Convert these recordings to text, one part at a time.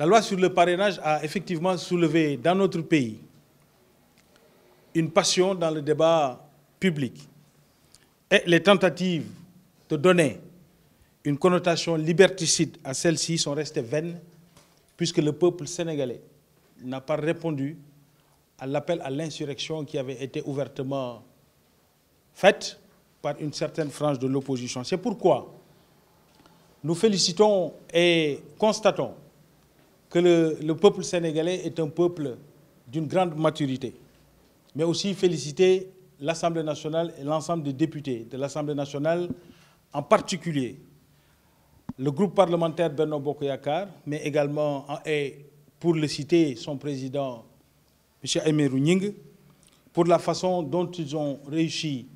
La loi sur le parrainage a effectivement soulevé dans notre pays une passion dans le débat public. Et les tentatives de donner une connotation liberticide à celle-ci sont restées vaines, puisque le peuple sénégalais n'a pas répondu à l'appel à l'insurrection qui avait été ouvertement fait par une certaine frange de l'opposition. C'est pourquoi nous félicitons et constatons que le peuple sénégalais est un peuple d'une grande maturité, mais aussi féliciter l'Assemblée nationale et l'ensemble des députés de l'Assemblée nationale, en particulier le groupe parlementaire Benno Bokk Yakaar, mais également, et pour le citer, son président, M. Aymérou Gningue, pour la façon dont ils ont réussi,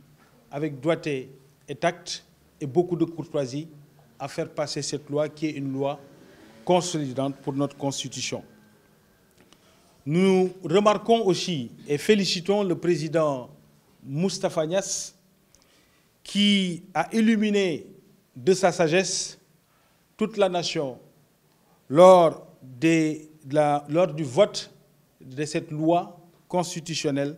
avec doigté et tact et beaucoup de courtoisie, à faire passer cette loi qui est une loi consolidante pour notre Constitution. Nous remarquons aussi et félicitons le président Moustapha Niasse qui a illuminé de sa sagesse toute la nation lors du vote de cette loi constitutionnelle,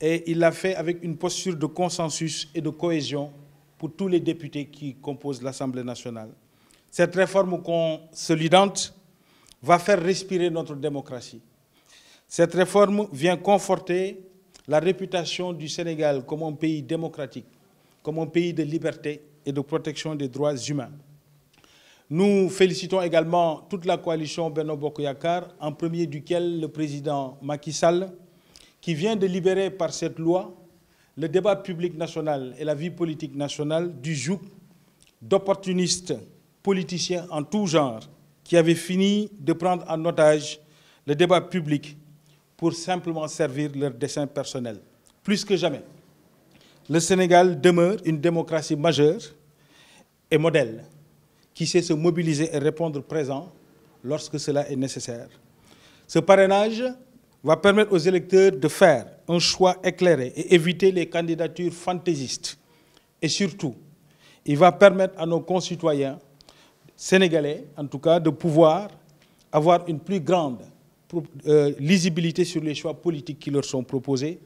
et il l'a fait avec une posture de consensus et de cohésion pour tous les députés qui composent l'Assemblée nationale. Cette réforme consolidante va faire respirer notre démocratie. Cette réforme vient conforter la réputation du Sénégal comme un pays démocratique, comme un pays de liberté et de protection des droits humains. Nous félicitons également toute la coalition Benno Bokk Yakaar, en premier duquel le président Macky Sall, qui vient de libérer par cette loi le débat public national et la vie politique nationale du joug d'opportunistes politiciens en tout genre qui avaient fini de prendre en otage le débat public pour simplement servir leurs desseins personnels. Plus que jamais, le Sénégal demeure une démocratie majeure et modèle qui sait se mobiliser et répondre présent lorsque cela est nécessaire. Ce parrainage va permettre aux électeurs de faire un choix éclairé et éviter les candidatures fantaisistes. Et surtout, il va permettre à nos concitoyens sénégalais, en tout cas, de pouvoir avoir une plus grande lisibilité sur les choix politiques qui leur sont proposés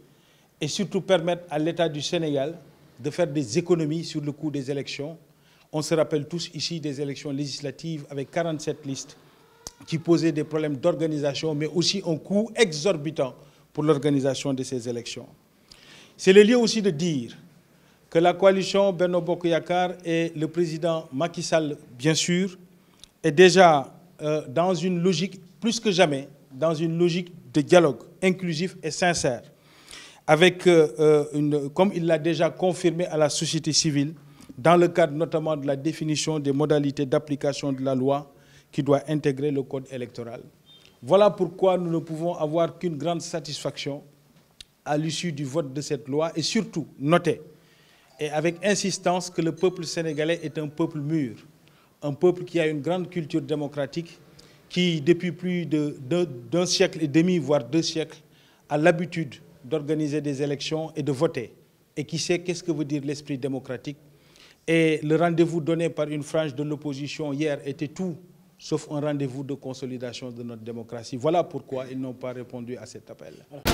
et surtout permettre à l'État du Sénégal de faire des économies sur le coût des élections. On se rappelle tous ici des élections législatives avec 47 listes qui posaient des problèmes d'organisation, mais aussi un coût exorbitant pour l'organisation de ces élections. C'est le lieu aussi de dire que la coalition Benno Bokk Yakaar et le président Macky Sall, bien sûr, est déjà dans une logique, plus que jamais, dans une logique de dialogue inclusif et sincère, avec, comme il l'a déjà confirmé à la société civile, dans le cadre notamment de la définition des modalités d'application de la loi qui doit intégrer le code électoral. Voilà pourquoi nous ne pouvons avoir qu'une grande satisfaction à l'issue du vote de cette loi et surtout noter, et avec insistance, que le peuple sénégalais est un peuple mûr, un peuple qui a une grande culture démocratique, qui depuis plus d'un siècle et demi, voire 2 siècles, a l'habitude d'organiser des élections et de voter, et qui sait qu'est-ce que veut dire l'esprit démocratique. Et le rendez-vous donné par une frange de l'opposition hier était tout sauf un rendez-vous de consolidation de notre démocratie. Voilà pourquoi ils n'ont pas répondu à cet appel. Voilà.